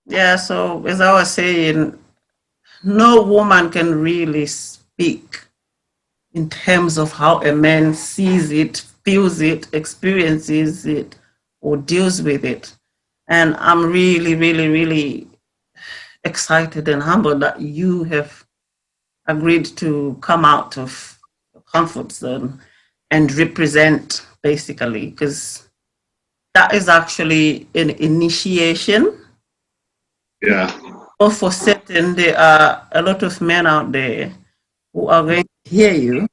Yeah, so as I was saying, no woman can really speak in terms of how a man sees it, feels it, experiences it, or deals with it. And I'm really, really, really excited and humbled that you have agreed to come out of your comfort zone and represent, basically, because that is actually an initiation. Yeah, Or for certain, there are a lot of men out there who are going to hear you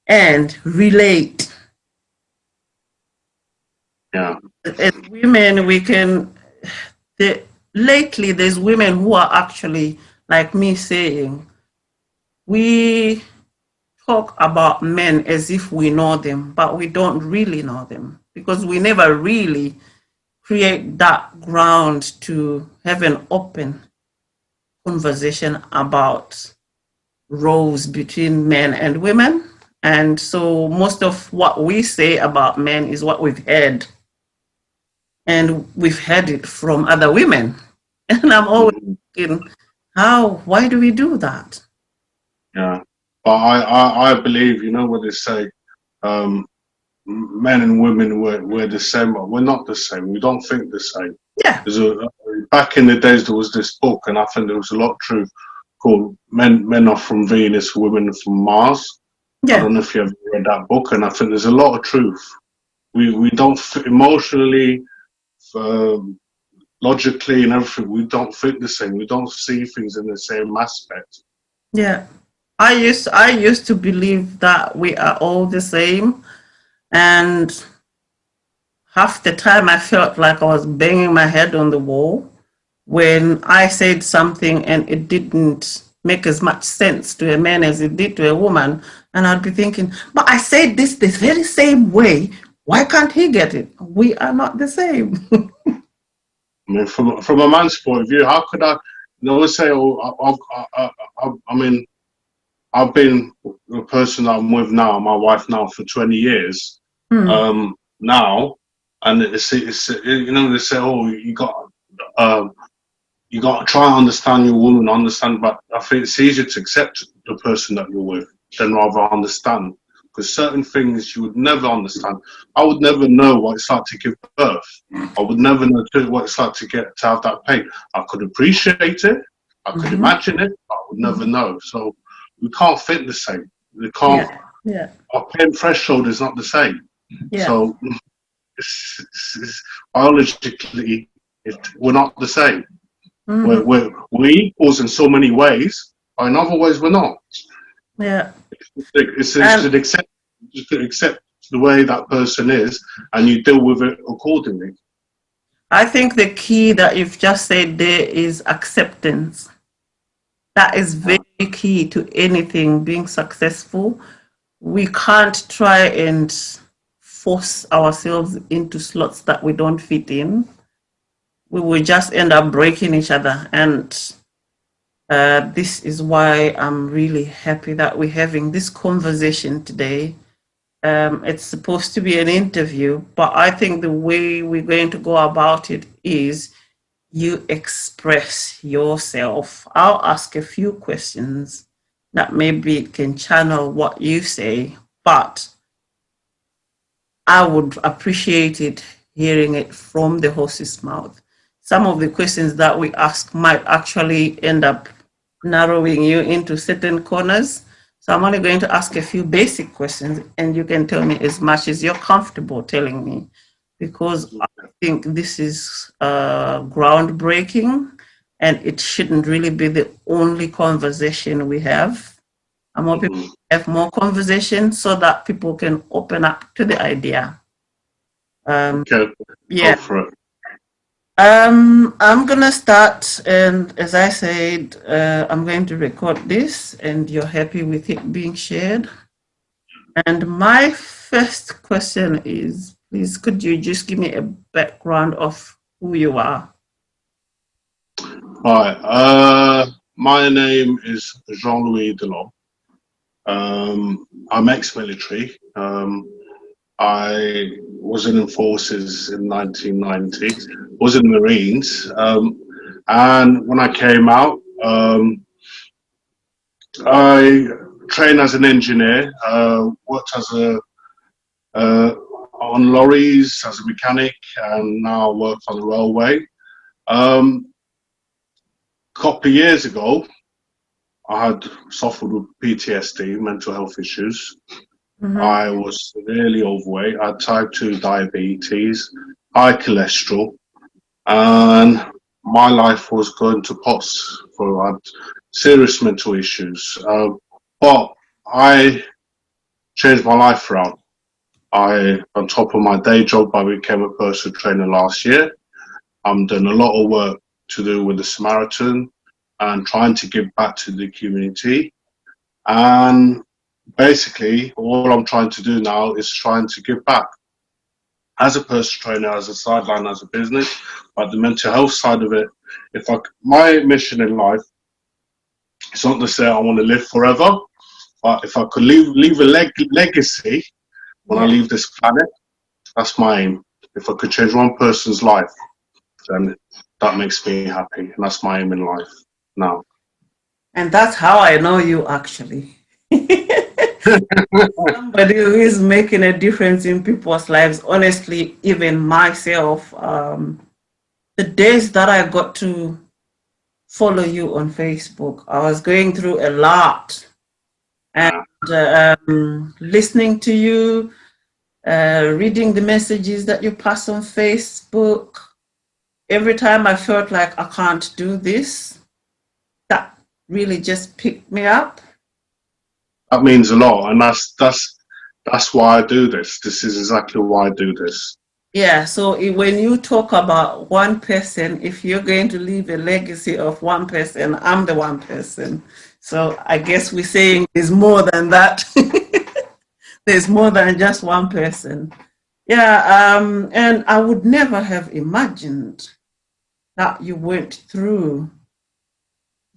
and relate. yeah, As women, we can, the, lately, there's women who are actually, like me saying, we talk about men as if we know them, but we don't really know them because we never really create that ground to have an open conversation about roles between men and women. And so most of what we say about men is what we've heard, and we've heard it from other women. And I'm always mhm, thinking, how, why do we do that? yeah. But I believe, you know what they say, um, men and women, we're the same, but we're not the same. We don't think the same. Yeah, There's a, back in the days, there was this book, and I think there was a lot of truth, called Men Are From Venus, Women Are From Mars. I yeah, don't know if you ever read that book, and I think there's a lot of truth. We don't emotionally, um, logically, and everything. We don't think the same. We don't see things in the same aspect. yeah. I used to believe that we are all the same, and half the time I felt like I was banging my head on the wall when I said something and it didn't make as much sense to a man as it did to a woman. And I'd be thinking, but I said this the very same way. Why can't he get it? We are not the same. I mean, from a man's point of view, how could I? You know, say, oh, I mean, I've been the person that I'm with now, my wife now, for 20 years. Hmm. Now, and it's you know, they say, oh, um, you got to try and understand your woman, understand. But I think it's easier to accept the person that you're with than rather understand, because certain things you would never understand. I would never know what it's like to give birth. I would never know what it's like to have that pain. I could appreciate it, I could Mhm. imagine it, but I would never Mhm. know. So we can't think the same. We can't. Yeah, yeah, Our pain threshold is not the same. yeah. So biologically, we're not the same. Hmm. We're equals in so many ways, but in other ways we're not. Yeah. It's you And should accept, you should accept the way that person is, and you deal with it accordingly. I think the key that you've just said there is acceptance. That is very Yeah. key to anything being successful. We can't try and force ourselves into slots that we don't fit in. We will just end up breaking each other. And this is why I'm really happy that we're having this conversation today. It's supposed to be an interview, but I think the way we're going to go about it is you express yourself. I'll ask a few questions that maybe it can channel what you say, but I would appreciate it hearing it from the horse's mouth. Some of the questions that we ask might actually end up narrowing you into certain corners. So I'm only going to ask a few basic questions and you can tell me as much as you're comfortable telling me, because I think this is groundbreaking and it shouldn't really be the only conversation we have. I'm hoping Mhm. we have more conversations so that people can open up to the idea. Um, Okay, go yeah. for it. I'm gonna start, and as I said, I'm going to record this, and you're happy with it being shared. And my first question is, please, could you just give me a background of who you are? Right. My name is Jean-Louis Delomme. I'm ex-military. I was in the forces in 1990. Was in the Marines. And when I came out, I trained as an engineer, worked as a on lorries as a mechanic, and now I work on the railway. Couple of years ago, I had suffered with PTSD, mental health issues. I was severely overweight. I had type 2 diabetes, high cholesterol, and my life was going to pots. For I had serious mental issues. But I changed my life around. On top of my day job, I became a personal trainer last year. I'm doing a lot of work to do with the Samaritan and trying to give back to the community. And basically, all I'm trying to do now is trying to give back as a personal trainer, as a sideline, as a business, but the mental health side of it. My mission in life is not to say I want to live forever, but if I could leave a legacy when I leave this planet, that's my aim. If I could change one person's life, then that makes me happy, and that's my aim in life now. And that's how I know you, actually. Somebody who is making a difference in people's lives. Honestly, even myself, the days that I got to follow you on Facebook, I was going through a lot. And listening to you, reading the messages that you pass on Facebook, every time I felt like I can't do this, that really just picked me up. That means a lot, and that's why I do this. This is exactly why I do this. Yeah, so when you talk about one person, if you're going to leave a legacy of one person, I'm the one person. So I guess we're saying there's more than that. There's more than just one person. Yeah, and I would never have imagined that you went through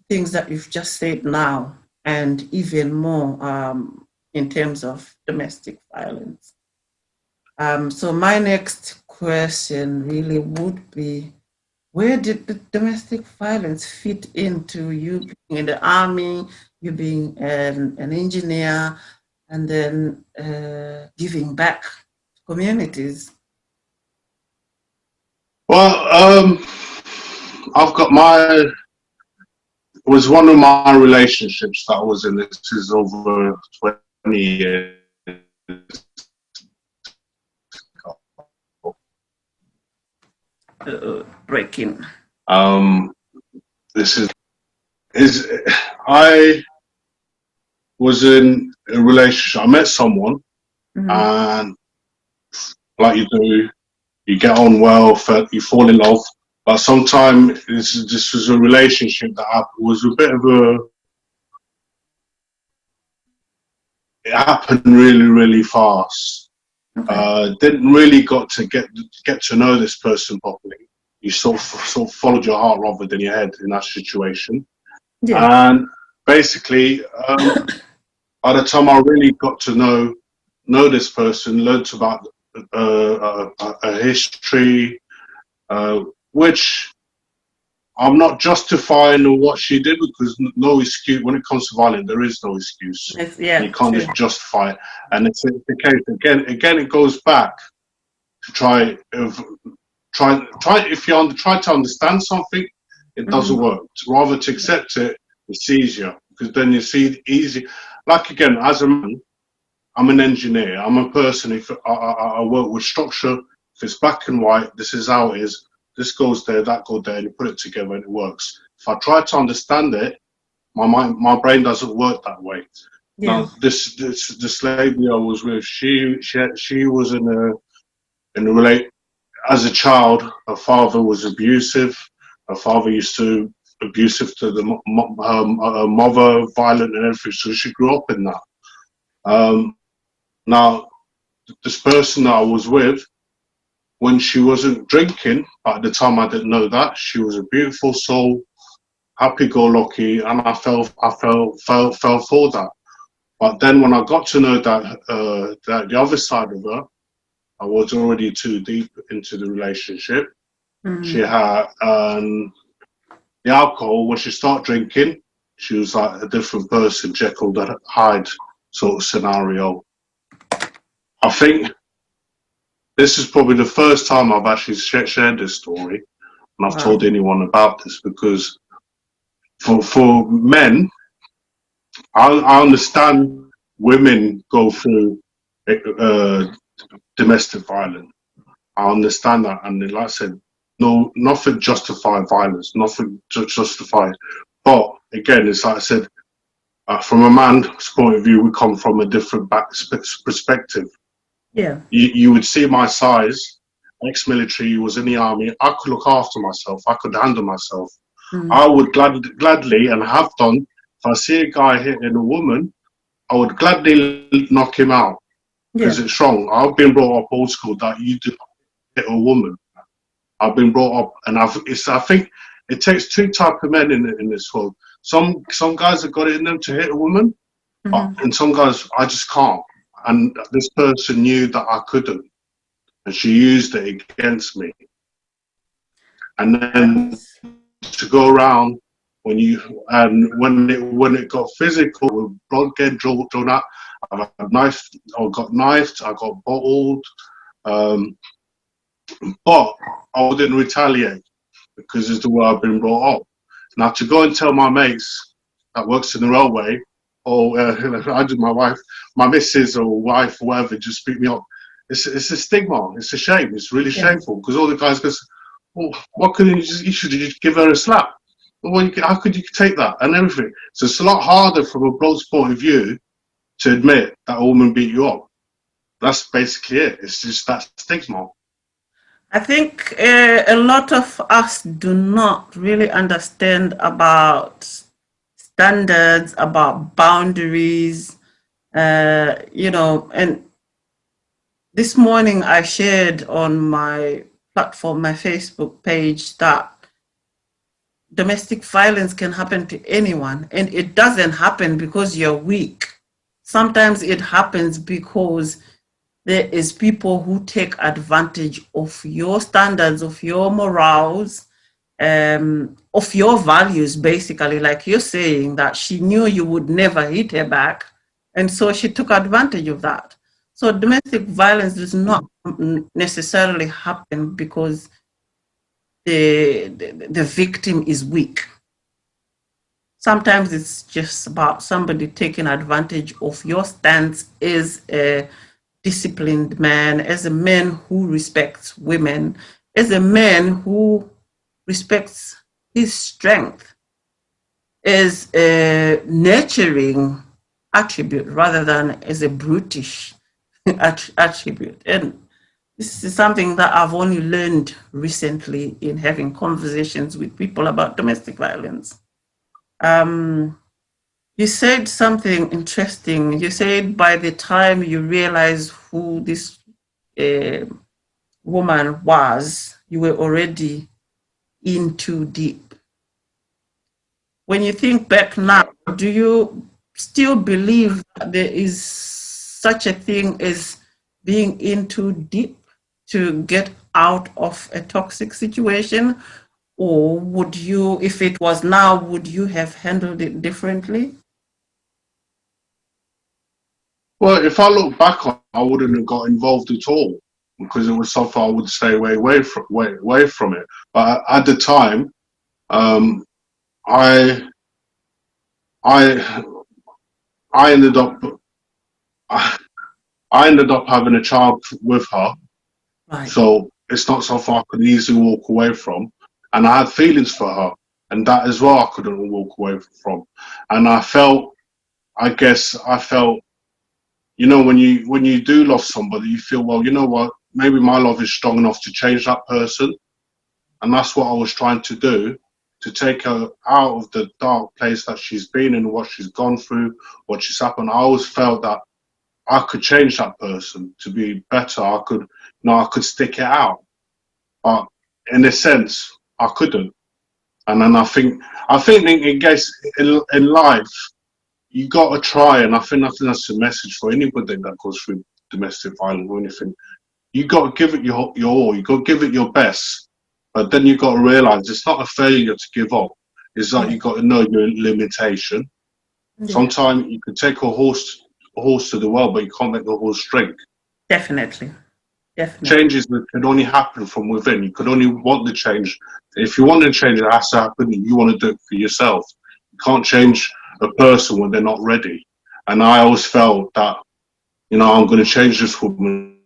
things that you've just said now, and even more in terms of domestic violence. So my next question really would be, where did the domestic violence fit into you being in the army, you being an engineer, and then giving back to communities? Well, I've got it was one of my relationships that I was in. This is over 20 years. Breaking. This is I was in a relationship. I met someone, and like you do, you get on well, you fall in love. But sometimes this was a relationship that was a bit of it happened really, really fast. Okay. Didn't really got to get to know this person properly. You sort of followed your heart rather than your head in that situation. Yeah. And basically, by the time I really got to know this person, learned about a history, which I'm not justifying what she did, because no excuse when it comes to violence. There is no excuse. Yeah, you can't true. just justify it. And it's the case again. It goes back to try if you try to understand something, it doesn't work. Rather to accept it, it's easier, because then you see it easy. Like again, as a man, I'm an engineer. I'm a person. If I work with structure, if it's black and white, this is how it is. This goes there, that goes there, and you put it together, and it works. If I try to understand it, my brain doesn't work that way. Yeah. Now, this lady I was with, she was in a relate. As a child, her father was abusive. Her father used to abusive to her mother, violent and everything. So she grew up in that. Now, this person that I was with, when she wasn't drinking, but at the time I didn't know that, she was a beautiful soul, happy-go-lucky, and I fell for that. But then when I got to know that the other side of her, I was already too deep into the relationship. She had the alcohol, when she started drinking, she was like a different person, Jekyll and Hyde sort of scenario. I think this is probably the first time I've actually shared this story, and I've Wow. told anyone about this, because for men, I understand women go through uh, domestic violence. I understand that, and like I said, no, nothing justify violence, nothing to justify. But again, it's like I said, from a man's point of view, we come from a different perspective. Yeah. You would see my size, ex-military, was in the army. I could look after myself. I could handle myself. Mm. I would gladly, and have done, if I see a guy hitting a woman, I would gladly knock him out, because Yeah. it's wrong. I've been brought up old school that you do not hit a woman. I've been brought up, and I think it takes two type of men in this world. Some guys have got it in them to hit a woman, Mm-hmm. and some guys I just can't. And this person knew that I couldn't, and she used it against me. And then That's, to go around when it got physical, with blood getting drawn out, I got knifed, I got bottled, um, but I didn't retaliate, because it's the way I've been brought up. Now to go and tell my mates that works in the railway, or I did my missus or wife or whatever, just beat me up. It's a stigma. It's a shame. It's really yeah. shameful, because all the guys go, well, what couldn't you should have just give her a slap. Well, how could you take that and everything? So it's a lot harder from a bloke's point of view to admit that a woman beat you up. That's basically it. It's just that stigma. I think a lot of us do not really understand about standards, about boundaries, and this morning I shared on my platform, my Facebook page, that domestic violence can happen to anyone, and it doesn't happen because you're weak. Sometimes it happens because there is people who take advantage of your standards, of your morals, of your values, basically. Like you're saying, that she knew you would never hit her back, and so she took advantage of that. So domestic violence does not necessarily happen because the victim is weak. Sometimes it's just about somebody taking advantage of your stance as a disciplined man, as a man who respects women, as a man who respects his strength, as a nurturing attribute rather than as a brutish attribute. And this is something that I've only learned recently in having conversations with people about domestic violence. You said something interesting. You said by the time you realized who this uh, woman was, you were already in too deep. When you think back now, do you still believe that there is such a thing as being in too deep to get out of a toxic situation? Or would you, if it was now, would you have handled it differently? Well, if I look back on, I wouldn't have got involved at all, because it was something I would stay away from it. But at the time, um, I I I ended up I, I ended up having a child with her, Right. so it's not something I could easily walk away from. And I had feelings for her, and that as well I couldn't walk away from. And I guess I felt, when you do love somebody, you feel, well, you know what, maybe my love is strong enough to change that person. And that's what I was trying to do, to take her out of the dark place that she's been in, what she's gone through, what she's happened. I always felt that I could change that person to be better. I could stick it out, but in a sense I couldn't. And then I think in case in life, you got to try. And I think that's a message for anybody that goes through domestic violence or anything. You got to give it your all. You got to give it your best. But then you got to realize it's not a failure to give up. is that you got to know your limitation. Sometimes you can take a horse to the well, but you can't make the horse drink. Definitely. Changes that can only happen from within. You could only want the change. If you want the change, it has to happen. You want to do it for yourself. You can't change a person when they're not ready. And I always felt that, you know, I'm going to change this woman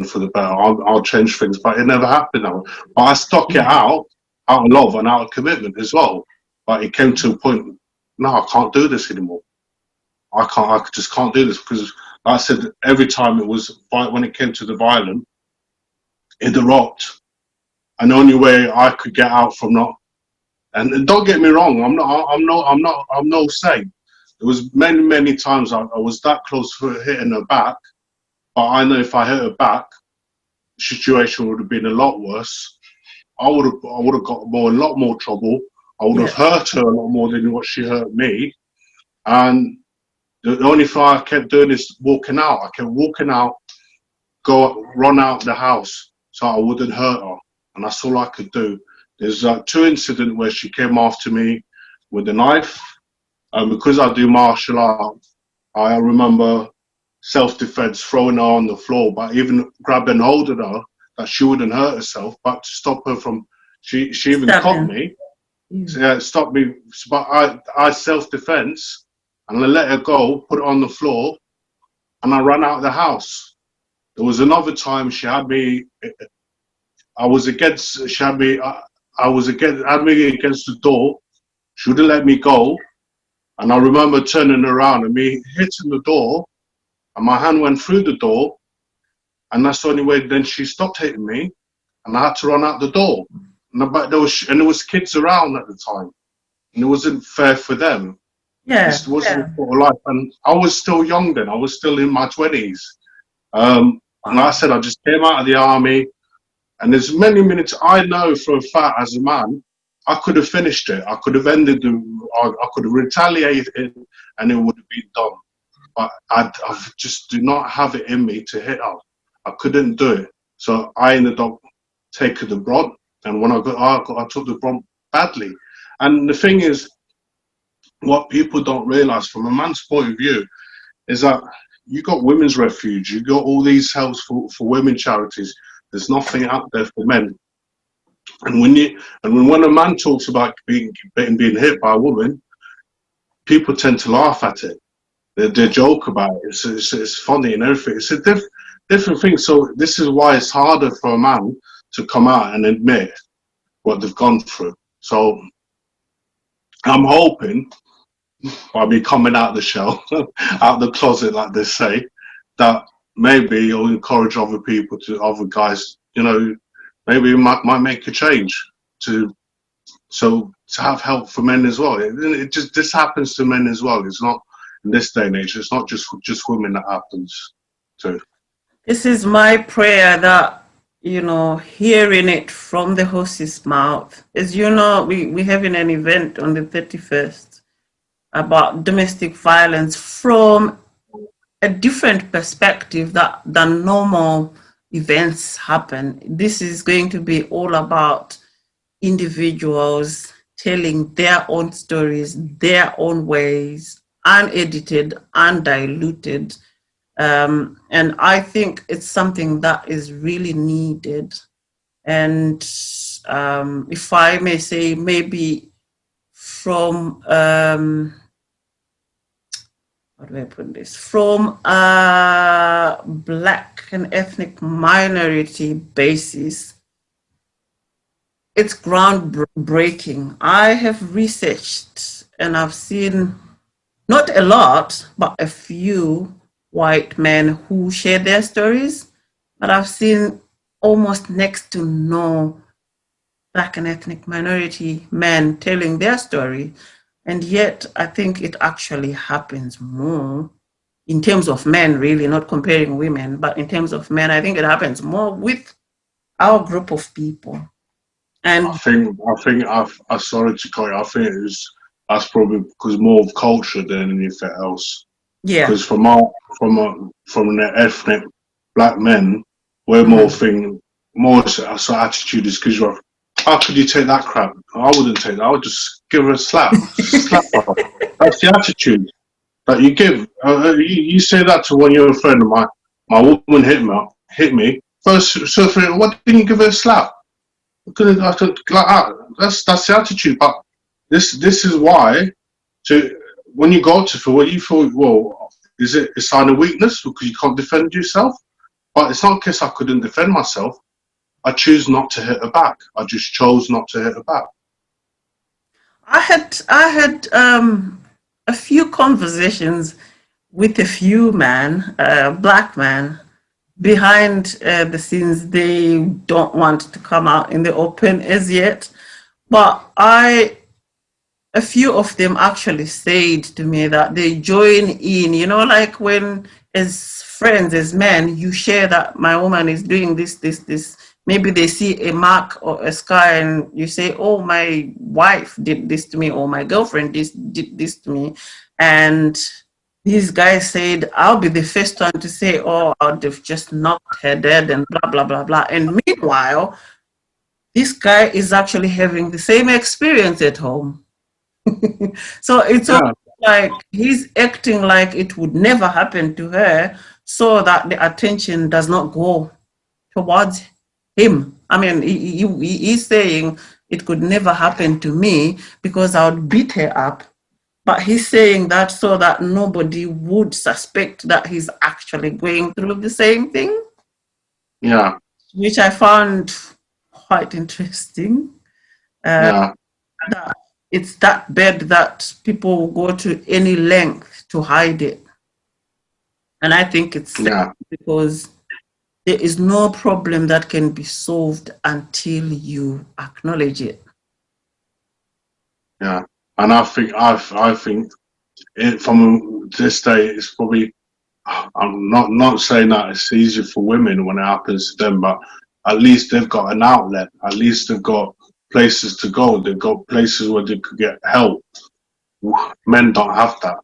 for the better. I'll change things, but it never happened. But I stuck it out of love and out of commitment as well. But it came to a point, no, I can't do this anymore. I just can't do this, because, like I said, every time it was, when it came to the violent, it erupt, and the only way I could get out from not, and don't get me wrong, I'm no saint. There was many times I was that close to hitting her back, but I know if I hit her back, the situation would have been a lot worse. I would have got a lot more trouble. I would have hurt her a lot more than what she hurt me. And the only thing I kept doing is walking out. I kept walking out, run out the house so I wouldn't hurt her. And that's all I could do. There's like 2 incidents where she came after me with a knife. And because I do martial art, I remember self-defense, throwing her on the floor, but even grabbing hold of her that she wouldn't hurt herself, but to stop her from, she even caught me. So, yeah, stopped me. But I self-defense, and I let her go, put it on the floor, and I ran out of the house. There was another time she had me, had me against the door. She wouldn't let me go. And I remember turning around and me hitting the door, and my hand went through the door. And that's the only way then she stopped hitting me, and I had to run out the door. But there was kids around at the time, and it wasn't fair for them. It wasn't for life, and I was still young then. I was still in my 20s. And like I said, I just came out of the army, and there's many minutes I know for a fact as a man, I could have finished it. I could have ended I could have retaliated, and it would have been done. But I just do not have it in me to hit her. I couldn't do it. So I ended up taking the brunt, and when I took the brunt badly. And the thing is, what people don't realize from a man's point of view is that you got women's refuge, you got all these helps for women charities. There's nothing out there for men. And when a man talks about being hit by a woman, people tend to laugh at it. They joke about it. It's funny and everything. It's a different thing. So this is why it's harder for a man to come out and admit what they've gone through. So I'm hoping, by me coming out of the shell, out of the closet, like they say, that maybe it'll encourage other people, other guys, you know, maybe it might make a change to have help for men as well. This happens to men as well. It's not, in this day and age, it's not just women that happens to. This is my prayer that, you know, hearing it from the horse's mouth. As you know, we're having an event on the 31st about domestic violence from a different perspective than normal events happen. This is going to be all about individuals telling their own stories, their own ways, unedited, undiluted. And I think it's something that is really needed. And if I may say, maybe from, how do I put this? From a Black and ethnic minority basis, it's groundbreaking. I have researched and I've seen not a lot, but a few white men who share their stories, but I've seen almost next to no Black and ethnic minority men telling their story. And yet I think it actually happens more in terms of men, really, not comparing women, but in terms of men, I think it happens more with our group of people. And I think I'm sorry to cut you. I think that's probably because more of culture than anything else. Yeah. Because from an ethnic Black men, we're more so attitude is because how could you take that crap? I wouldn't take that. I would just give her a slap. Slap her. That's the attitude that you give. You say that to one of your friend of mine. My woman hit me. First, so what didn't you give her a slap? I could like that. That's the attitude. But this is why. When you go to feel what you feel, well, is it a sign of weakness because you can't defend yourself? But it's not because I couldn't defend myself. I choose not to hit her back. I just chose not to hit her back. I had a few conversations with a few black men behind the scenes. They don't want to come out in the open as yet, but a few of them actually said to me that they join in, like when as friends, as men, you share that my woman is doing this. Maybe they see a mark or a scar and you say, oh, my wife did this to me, or my girlfriend did this to me. And these guys said, I'll be the first one to say, oh, they've just knocked her dead and blah, blah, blah, blah. And meanwhile, this guy is actually having the same experience at home. So it's like he's acting like it would never happen to her so that the attention does not go towards him. I mean, he's saying it could never happen to me because I would beat her up. But he's saying that so that nobody would suspect that he's actually going through the same thing. Yeah. Which I found quite interesting. That it's that bad that people will go to any length to hide it. And I think it's sad because there is no problem that can be solved until you acknowledge it. Yeah, and I think from this day, it's probably. I'm not saying that it's easier for women when it happens to them, but at least they've got an outlet. At least they've got places to go. They've got places where they could get help. Men don't have that.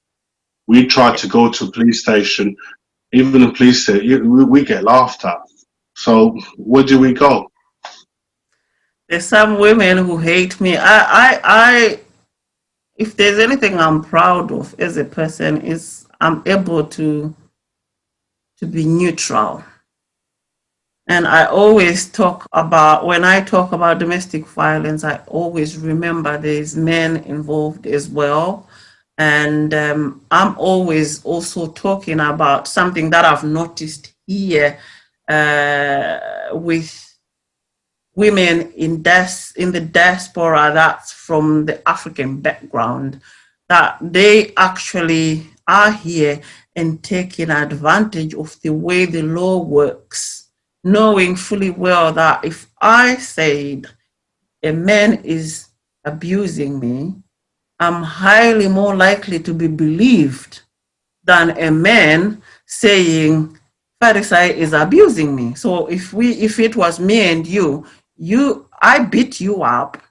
We try to go to a police station. Even the police station, we get laughed at. So where do we go? There's some women who hate me. If there's anything I'm proud of as a person, is I'm able to be neutral. And I always when I talk about domestic violence, I always remember there's men involved as well. And I'm always also talking about something that I've noticed here with women in the diaspora that's from the African background, that they actually are here and taking advantage of the way the law works, knowing fully well that if I said a man is abusing me, I'm highly more likely to be believed than a man saying Farisai is abusing me. So if it was me and I beat you up,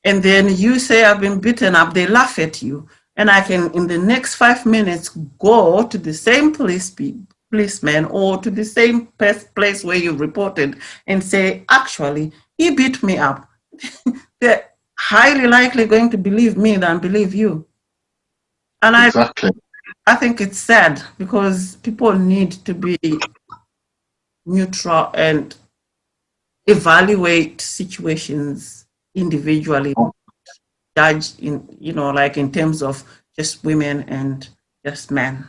and then you say I've been beaten up, they laugh at you. And I can, in the next 5 minutes, go to the same policeman or to the same place where you reported and say, actually, he beat me up. They're highly likely going to believe me than believe you. And I think it's sad because people need to be neutral and evaluate situations individually, judge in terms of just women and just men.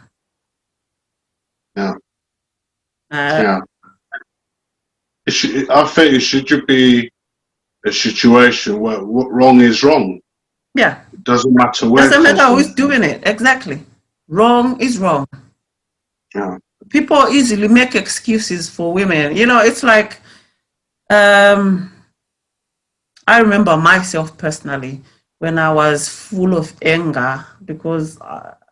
Yeah. I think it should be a situation where wrong is wrong. Yeah. It doesn't matter where. Doesn't matter who's doing it. Exactly. Wrong is wrong. Yeah. People easily make excuses for women. It's like, I remember myself personally when I was full of anger because,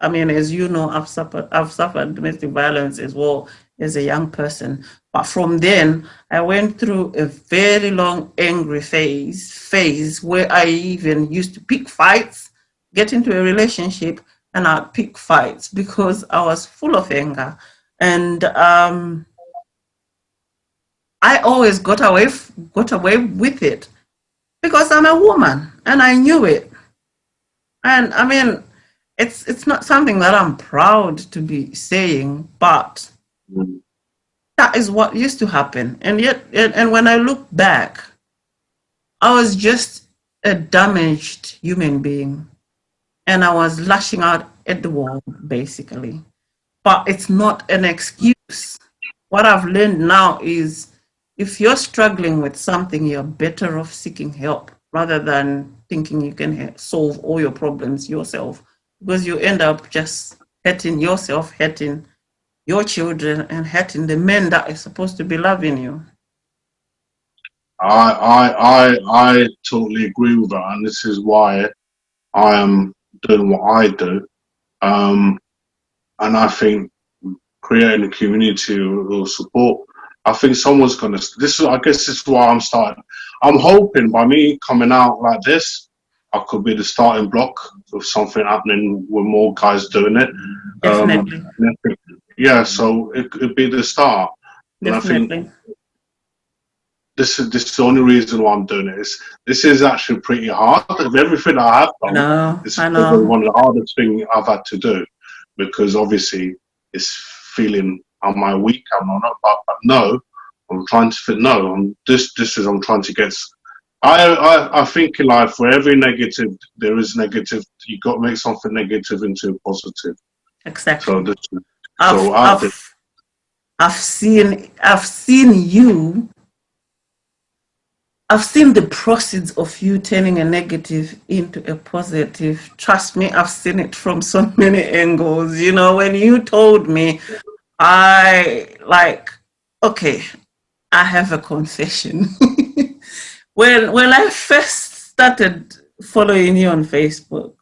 as you know, I've suffered domestic violence as well as a young person. But from then, I went through a very long angry phase where I even used to pick fights, get into a relationship, and I'd pick fights because I was full of anger. And I always got away with it. because I'm a woman and I knew it. And I mean, it's not something that I'm proud to be saying, but Mm. that is what used to happen. And yet, and when I look back, I was just a damaged human being, and I was lashing out at the world, basically. But it's not an excuse. What I've learned now is if you're struggling with something, you're better off seeking help rather than thinking you can solve all your problems yourself, because you end up just hurting yourself, hurting your children, and hurting the men that are supposed to be loving you. I totally agree with that, and this is why I am doing what I do. Um, and I think creating a community will support. I think someone's gonna. This is, I guess, this is why I'm starting. I'm hoping by me coming out like this, I could be the starting block of something happening with more guys doing it. Definitely. Yeah, so it could be the start. And I think Definitely. this is the only reason why I'm doing it. This is actually pretty hard. Of everything I have I done, know. this is I probably know. one of the hardest things I've had to do, because obviously it's feeling, am I weak? Am I not? But no, I'm trying to fit. No, this is I'm trying to get. I think in life, for every negative there is negative. You got to make something negative into a positive. So Exactly. this, I've so I think. I've I've seen you. I've seen the proceeds of you turning a negative into a positive. Trust me, I've seen it from so many angles. You know, when you told me, I like, okay, I have a confession. When I first started following you on Facebook,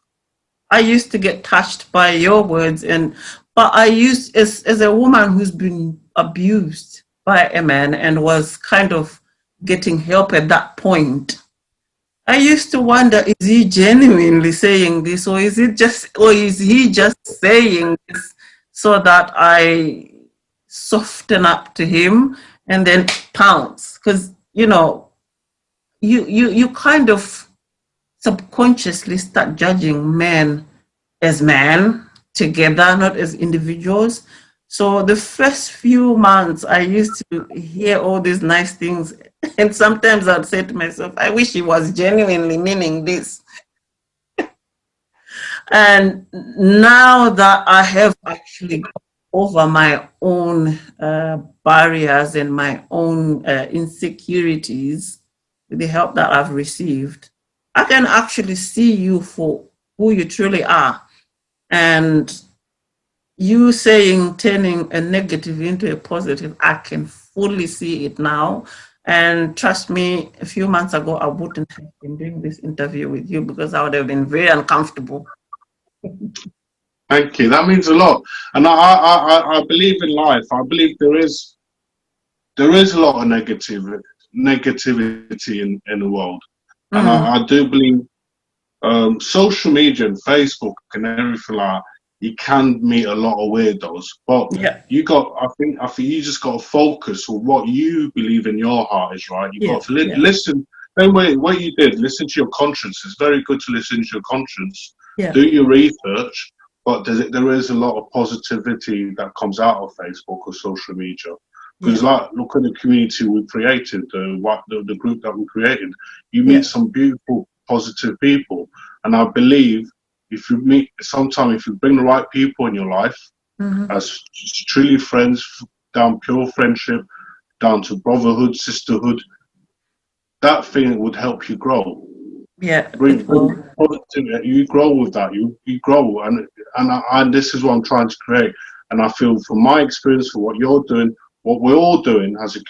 I used to get touched by your words, and but I used as a woman who's been abused by a man and was kind of getting help at that point. I used to wonder, is he genuinely saying this, or is he just saying this so that I soften up to him and then pounce? Because you kind of subconsciously start judging men as men together, not as individuals. So the first few months, I used to hear all these nice things, and sometimes I'd say to myself, "I wish he was genuinely meaning this." And now that I have actually got over my own barriers and my own insecurities with the help that I've received, I can actually see you for who you truly are. And you saying turning a negative into a positive, I can fully see it now. And trust me, a few months ago, I wouldn't have been doing this interview with you because I would have been very uncomfortable. Thank you. That means a lot. And I believe in life. I believe there is a lot of negativity in the world. And Mm, I do believe social media and Facebook and everything like that, you can meet a lot of weirdos. But yeah, I think you just got to focus on what you believe in your heart is right. You got yeah, to yeah, listen. Then what you did, listen to your conscience. It's very good to listen to your conscience. yeah, Do your research, but there is a lot of positivity that comes out of Facebook or social media. yeah, Because like, look at the community we created, the group that we created. You meet yeah. some beautiful, positive people, and I believe if you bring the right people in your life, Hmm. as truly friends, down pure friendship, down to brotherhood, sisterhood, that thing would help you grow. Yeah, Bring it will. positivity. You grow with that. You grow, and this is what I'm trying to create. And I feel, from my experience, for what you're doing, what we're all doing as a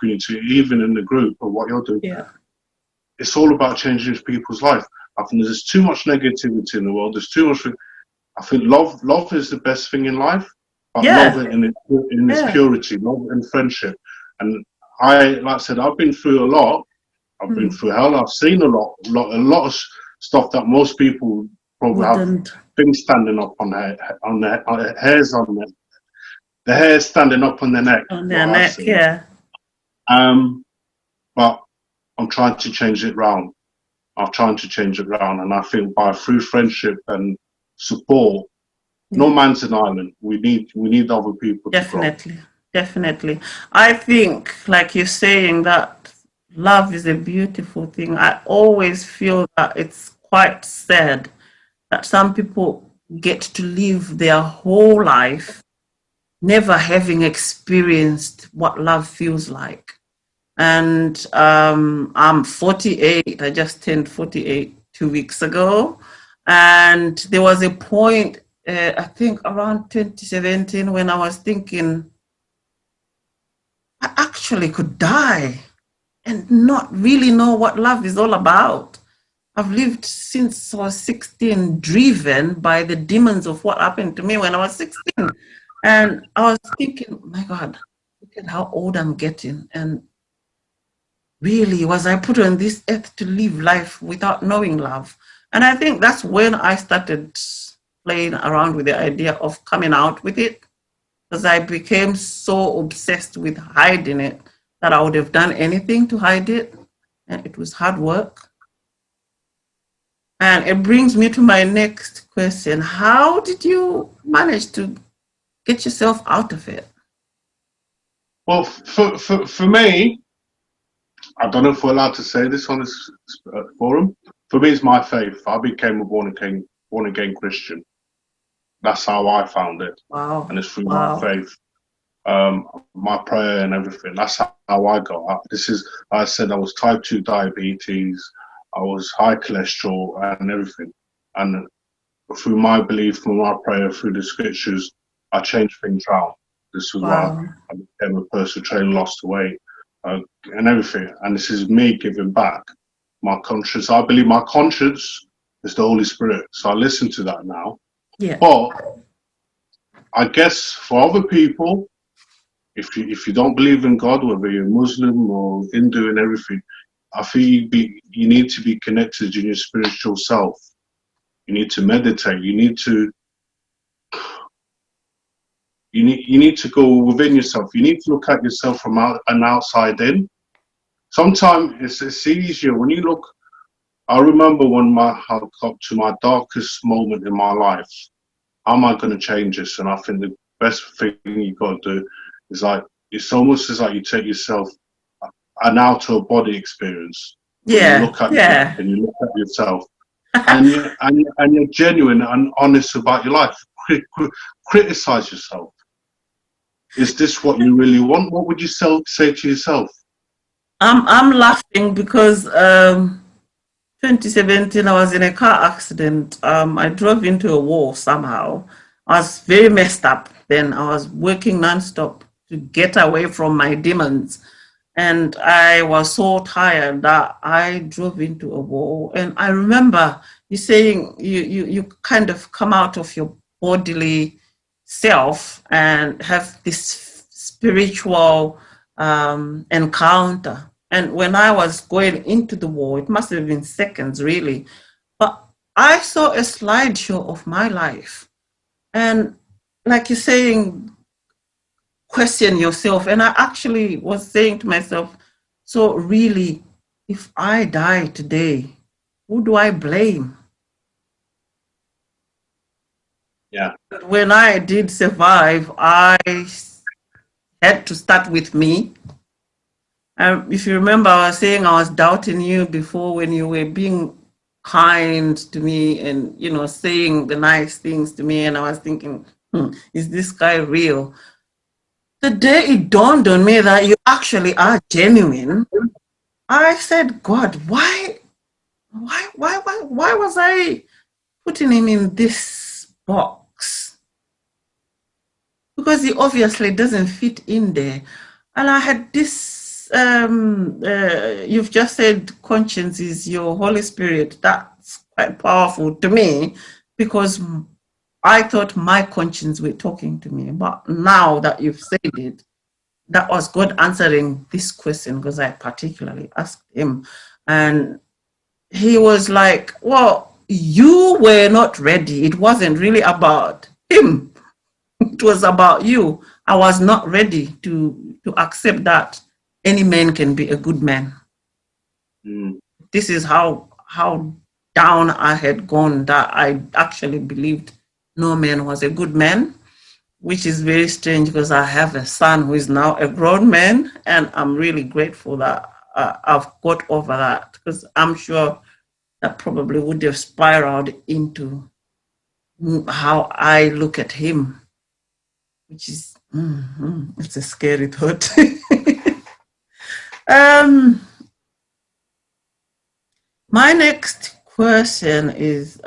community, even in the group, of what you're doing, Yeah, it's all about changing people's life. I think there's too much negativity in the world. There's too much. I think love is the best thing in life, but love yeah, it in its yeah. purity, love and friendship. And like I said, I've been through a lot. I've been Mm. through hell. I've seen a lot of stuff that most people probably have Wouldn't. things standing up on their hairs on the hair standing up on their neck. On their What I've neck, seen. yeah. Um, but I'm trying to change it round. I'm trying to change it around, and I think through friendship and support, no man's an island. We need other people to grow. Definitely. I think, like you're saying, that love is a beautiful thing. I always feel that it's quite sad that some people get to live their whole life never having experienced what love feels like. And I'm 48. I just turned 48 2 weeks ago. And there was a point, I think around 2017, when I was thinking, I actually could die and not really know what love is all about. I've lived since I was 16, driven by the demons of what happened to me when I was 16. And I was thinking, my God, look at how old I'm getting. And really, was I put on this earth to live life without knowing love? And I think that's when I started playing around with the idea of coming out with it, because I became so obsessed with hiding it that I would have done anything to hide it. And it was hard work. And it brings me to my next question. How did you manage to get yourself out of it? Well, for me, I don't know if we're allowed to say this on this forum. For me, it's my faith. I became a born again Christian. That's how I found it. Wow. And it's through my faith, my prayer and everything. That's how I got out. I said I was type 2 diabetes. I was high cholesterol and everything. And through my belief, through my prayer, through the scriptures, I changed things around. This is why I became a personal trainer, lost weight, and everything. And this is me giving back. My conscience, I believe my conscience is the Holy Spirit. So I listen to that now. Yeah. But I guess for other people, if you don't believe in God, whether you're Muslim or Hindu and everything, I think you need to be connected in your spiritual self. You need to meditate. You need to go within yourself. You need to look at yourself from an outside in. Sometimes it's easier when you look. I remember when I got to my darkest moment in my life. How am I going to change this? And I think the best thing you got to do is it's almost as like you take yourself an out of body experience. Yeah. You look at yourself and you look at yourself, and you're genuine and honest about your life. Criticize yourself. Is this what you really want? What would you say to yourself? I'm laughing because 2017 I was in a car accident. I drove into a wall somehow. I was very messed up. Then I was working nonstop to get away from my demons. And I was so tired that I drove into a wall. And I remember you saying you kind of come out of your bodily self and have this spiritual encounter. And when I was going into the wall, it must have been seconds really, but I saw a slideshow of my life. And like you're saying, question yourself. And I actually was saying to myself, so really, if I die today, who do I blame? Yeah. When I did survive, I had to start with me. If you remember, I was saying I was doubting you before when you were being kind to me and, saying the nice things to me. And I was thinking, is this guy real? The day it dawned on me that you actually are genuine, I said, God, why was I putting him in this box? Because he obviously doesn't fit in there. And I had this, you've just said conscience is your Holy Spirit. That's quite powerful to me because I thought my conscience were talking to me. But now that you've said it, that was God answering this question because I particularly asked him. And he was like, well, you were not ready. It wasn't really about him. It was about you. I was not ready to accept that any man can be a good man. This is how how down I had gone, that I actually believed no man was a good man, which is very strange because I have a son who is now a grown man, and I'm really grateful that I've got over that, because I'm sure that probably would have spiraled into how I look at him, which is it's a scary thought. My next question is,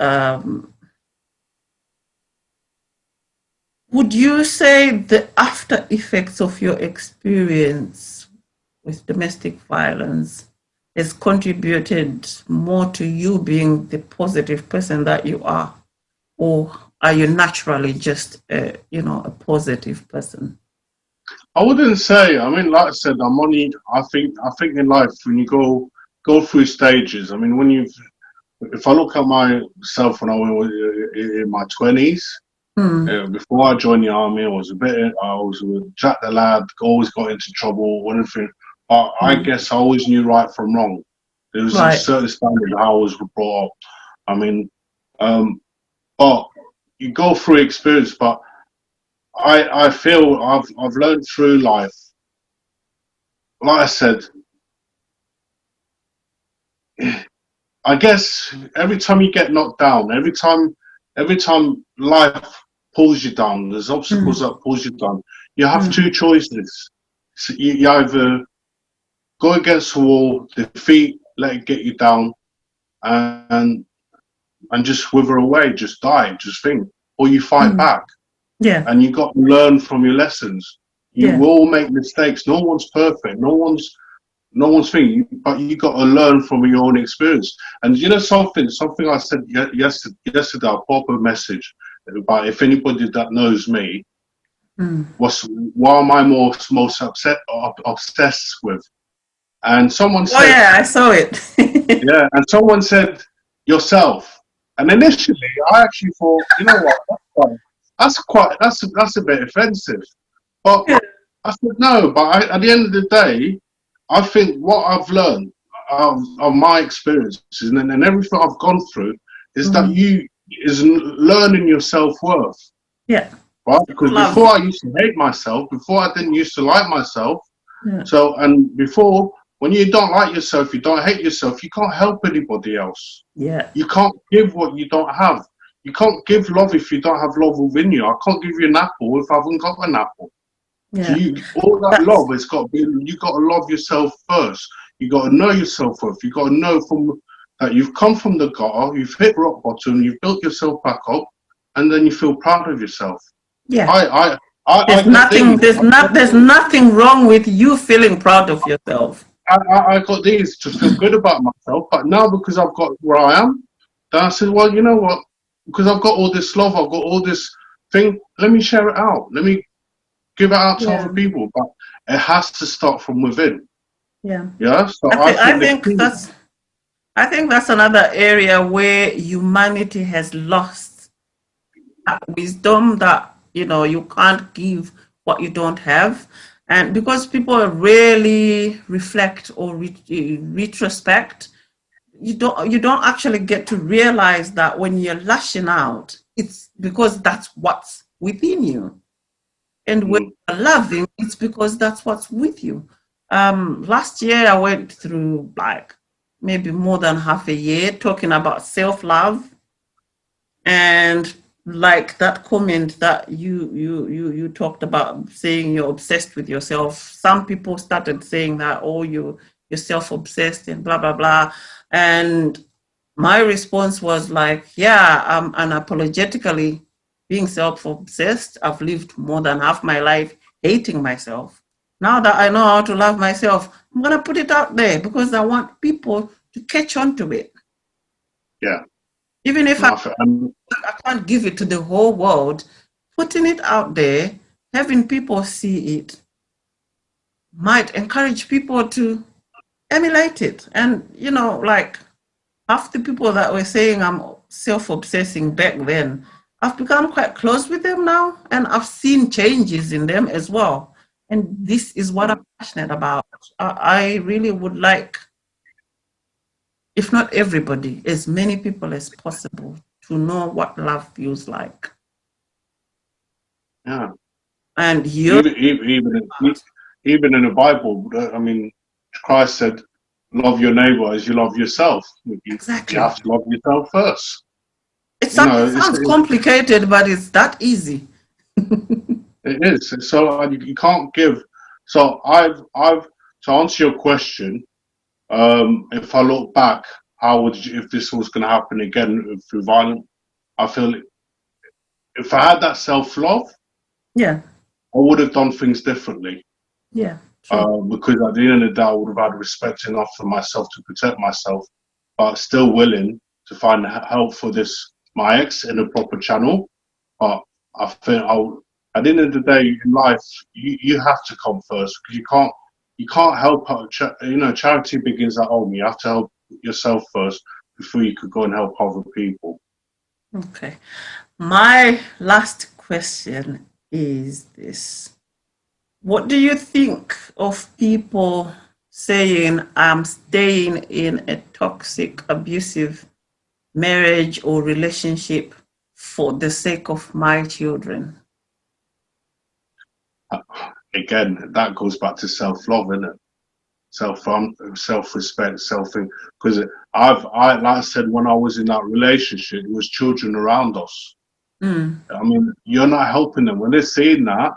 would you say the after effects of your experience with domestic violence has contributed more to you being the positive person that you are, or are you naturally just a positive person? I wouldn't say. I mean, like I said, I think in life when you go through stages. I mean, if I look at myself when I was in my 20s, before I joined the army, I was a jack the lad, always got into trouble, anything. But I guess I always knew right from wrong. There was a certain standard how I was brought up. I mean, but you go through experience. But I feel I've learned through life. Like I said, I guess every time you get knocked down, every time life pulls you down, there's obstacles that pulls you down. You have two choices. So you either go against the wall, defeat, let it get you down, and just wither away, just die, just think, or you fight back. Yeah. And you got to learn from your lessons. You will make mistakes. No one's perfect. No one's thing. But you got to learn from your own experience. And you know something I said yesterday. I put up a message about, if anybody that knows me, what am I most obsessed with? And someone said, "Oh yeah, I saw it." yeah, and someone said yourself. And initially, I actually thought, you know what, that's a bit offensive. But I said no. But at the end of the day, I think what I've learned of my experiences and everything I've gone through is that is learning your self-worth. Yeah. Right? Because before I used to hate myself, before I didn't used to like myself. Yeah. So, and before, when you don't like yourself, you don't hate yourself, you can't help anybody else. Yeah. You can't give what you don't have. You can't give love if you don't have love within you. I can't give you an apple if I haven't got an apple. Yeah. So all that love has got to be, you got to love yourself first. You got to know your self-worth. You got to know that you've come from the gutter, you've hit rock bottom, you've built yourself back up, and then you feel proud of yourself. Yeah. There's nothing wrong with you feeling proud of yourself. I got these to feel good about myself, but now because I've got where I am, then I said, well, you know what? Because I've got all this love, I've got all this thing, let me share it out. Let me give it out to other people. But it has to start from within. Yeah. Yeah. So I think that's another area where humanity has lost that wisdom that, you can't give what you don't have. And because people rarely reflect or retrospect, you don't actually get to realize that when you're lashing out, it's because that's what's within you. And when you're loving, it's because that's what's with you. Last year I went through maybe more than half a year talking about self-love, and that comment that you talked about, saying you're obsessed with yourself. Some people started saying that, oh, you're self-obsessed and blah blah blah, and my response was I'm unapologetically being self-obsessed. I've lived more than half my life hating myself. Now that I know how to love myself, I'm going to put it out there because I want people to catch on to it. Yeah. Even if I can't give it to the whole world, putting it out there, having people see it, might encourage people to emulate it. And, half the people that were saying I'm self-obsessing back then, I've become quite close with them now, and I've seen changes in them as well. And this is what I'm passionate about. I really would like if not everybody, as many people as possible to know what love feels like. Yeah. And you Even in the Bible, I mean, Christ said, "Love your neighbor as you love yourself." You exactly. have to love yourself first. It You know, sounds complicated, but it's that easy. it is. So you can't give. So I've to answer your question. If I look back, how would you, if this was going to happen again through violence? I feel if I had that self-love, Yeah, I would have done things differently. yeah, true. Because at the end of the day, I would have had respect enough for myself to protect myself, but still willing to find help for this my ex in a proper channel. But I think at the end of the day in life, you have to come first because you can't help out. You know, charity begins at home. You have to help yourself first before you could go and help other people. Okay. My last question is this. What do you think of people saying, I'm staying in a toxic, abusive marriage or relationship for the sake of my children? Again, that goes back to self-love, isn't it? Self-respect, because like I said, when I was in that relationship, it was children around us. Mm. I mean, you're not helping them when they're seeing that.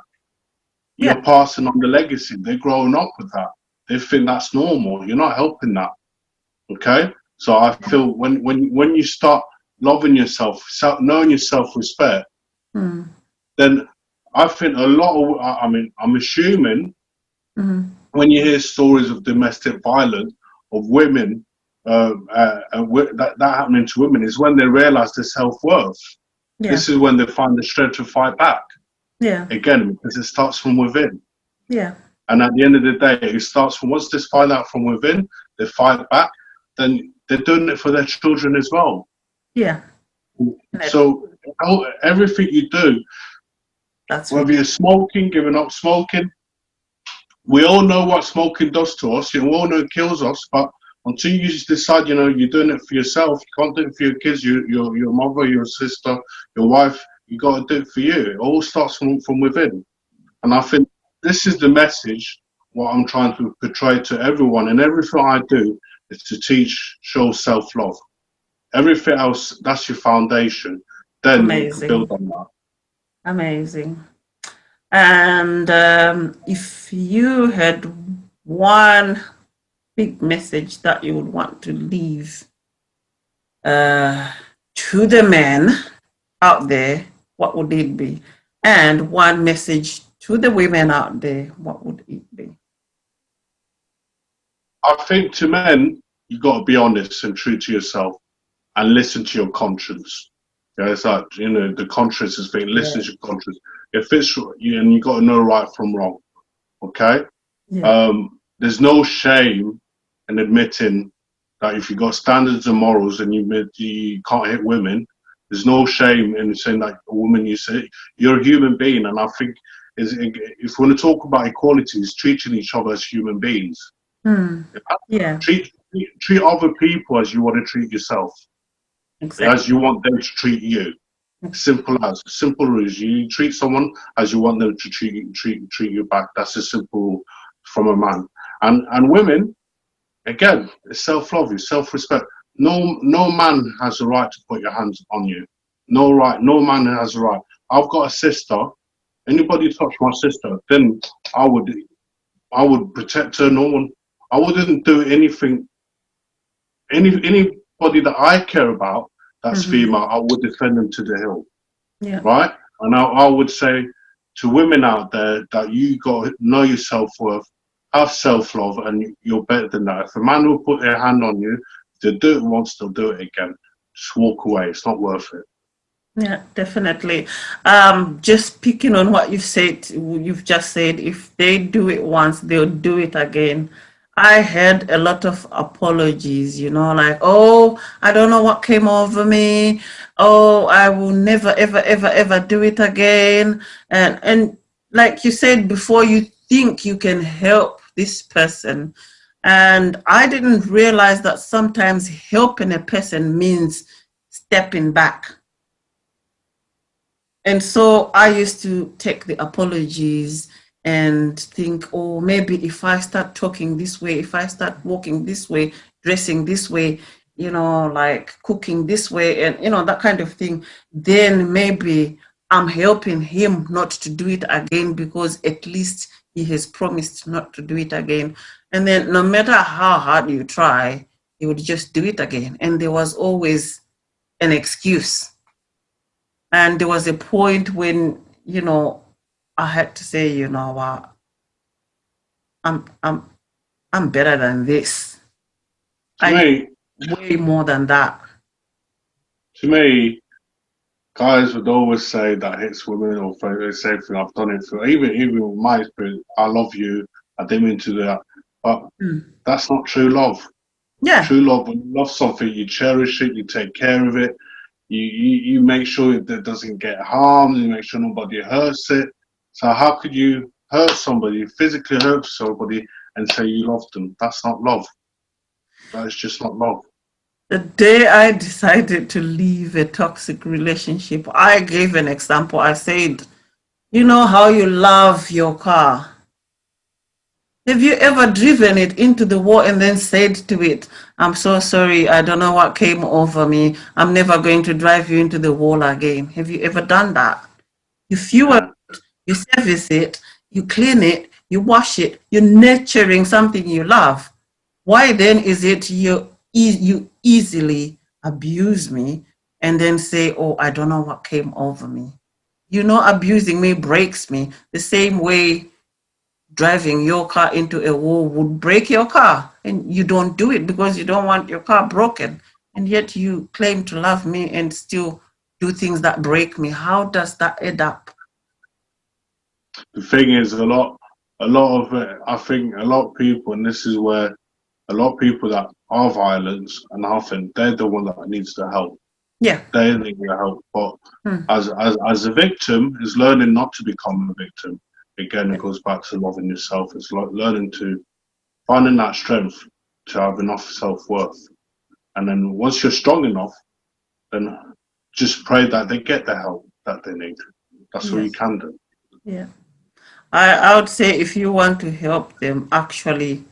Yeah. You're passing on the legacy. They're growing up with that. They think that's normal. You're not helping that. Okay. So I feel when you start loving yourself, knowing your self-respect, Mm. then I think a lot of. I mean, I'm assuming when you hear stories of domestic violence of women that happening to women is when they realize their self-worth. Yeah. This is when they find the strength to fight back. Yeah. Again, because it starts from within. Yeah. And at the end of the day, it starts from once they find out from within, they fight back, then they're doing it for their children as well. Yeah. So everything you do, whether you're smoking, giving up smoking, we all know what smoking does to us. We all know it kills us, but until you decide, you know, you're doing it for yourself, you can't do it for your kids, your mother, your sister, your wife, you got to do it for you. It all starts from within. And I think this is the message, what I'm trying to portray to everyone. And everything I do is to teach, show self-love. Everything else, that's your foundation. Then you can build on that. Amazing. And if you had one big message that you would want to leave to the men out there, what would it be? And one message to the women out there, what would it be? I think to men, you got to be honest and true to yourself and listen to your conscience. Yeah, it's like, you know, the conscience is being, listen to your conscience. If it's you, and you got to know right from wrong. Okay? Yeah. There's no shame in admitting that if you got standards and morals and you can't hit women, there's no shame in saying that a woman, you say you're a human being. And I think if we want to talk about equality, it's treating each other as human beings. Yeah. Treat other people as you want to treat yourself. Exactly. As you want them to treat you. Simple rules. You treat someone as you want them to treat you back. That's a simple rule from a man. And women, again, it's self-love, it's self-respect. No man has a right to put your hands on you. No man has a right. I've got a sister. Anybody touch my sister, then I would protect her. No one. I wouldn't do anything. Anybody that I care about that's female, I would defend them to the hill. Yeah. Right? And I would say to women out there that you got to know your self-worth, have self-love, and you're better than that. If a man will put their hand on you, if they do it once, they'll do it again. Just walk away. It's not worth it. Yeah, definitely. Just picking on what you've just said, if they do it once, they'll do it again. I had a lot of apologies, you know, like, oh, I don't know what came over me. Oh, I will never, ever, ever, ever do it again. And like you said before, you think you can help this person. And I didn't realize that sometimes helping a person means stepping back. And so I used to take the apologies and think, oh, maybe if I start talking this way, if I start walking this way, dressing this way, like cooking this way, and, that kind of thing, then maybe I'm helping him not to do it again, because at least he has promised not to do it again. And then no matter how hard you try, he would just do it again. And there was always an excuse. And there was a point when, I had to say, what, I'm better than this. To way more than that. To me, guys would always say that hits women, or they say, I've done it for, even with my experience, I love you, I didn't mean to do that. But that's not true love. Yeah. True love, when you love something, you cherish it, you take care of it, you make sure that it doesn't get harmed, you make sure nobody hurts it. So how could you hurt somebody, physically hurt somebody, and say you love them? That's not love. That is just not love. The day I decided to leave a toxic relationship, I gave an example. I said, you know how you love your car? Have you ever driven it into the wall and then said to it, I'm so sorry, I don't know what came over me. I'm never going to drive you into the wall again. Have you ever done that? You fuel it, you service it, you clean it, you wash it, you're nurturing something you love. Why then is it you easily abuse me and then say, oh, I don't know what came over me? Abusing me breaks me the same way driving your car into a wall would break your car, and you don't do it because you don't want your car broken, and yet you claim to love me and still do things that break me. How does that add up? The thing is, a lot of it, I think a lot of people, and this is where a lot of people that are violent, and I think they're the one that needs the help. Yeah, they need the help. But as a victim, is learning not to become a victim. Again, it goes back to loving yourself. It's like learning to finding that strength to have enough self-worth. And then once you're strong enough, then just pray that they get the help that they need. That's what you can do. Yeah. I would say if you want to help them, actually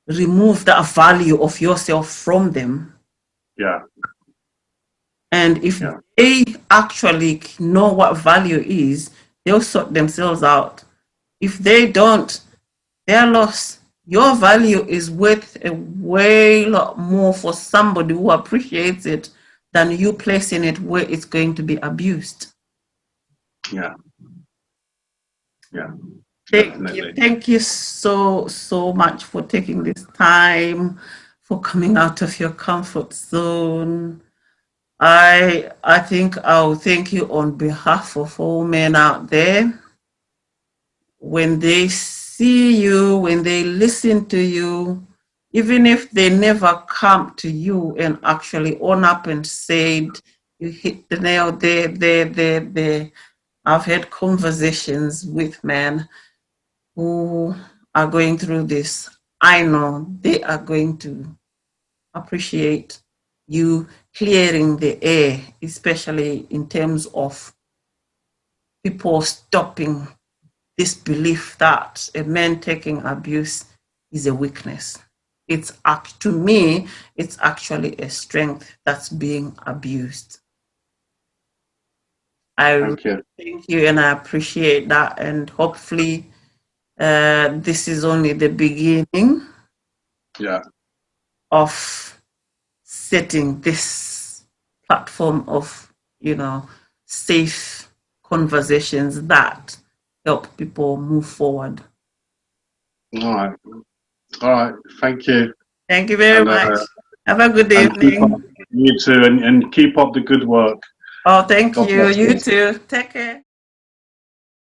remove that value of yourself from them. Yeah. And if they actually know what value is, they'll sort themselves out. If they don't, they're lost. Your value is worth a way lot more for somebody who appreciates it than you placing it where it's going to be abused. Yeah. Yeah. Thank you so much for taking this time, for coming out of your comfort zone. I think I'll thank you on behalf of all men out there. When they see you, when they listen to you, even if they never come to you and actually own up and said, you hit the nail there. I've had conversations with men who are going through this. I know they are going to appreciate you clearing the air, especially in terms of people stopping this belief that a man taking abuse is a weakness. To me, it's actually a strength that's being abused. Thank you, and I appreciate that. And hopefully, this is only the beginning of setting this platform of, safe conversations that help people move forward. All right. Thank you. Thank you very much. Have a good evening. You too, and keep up the good work. Oh, thank you. You too. Take care.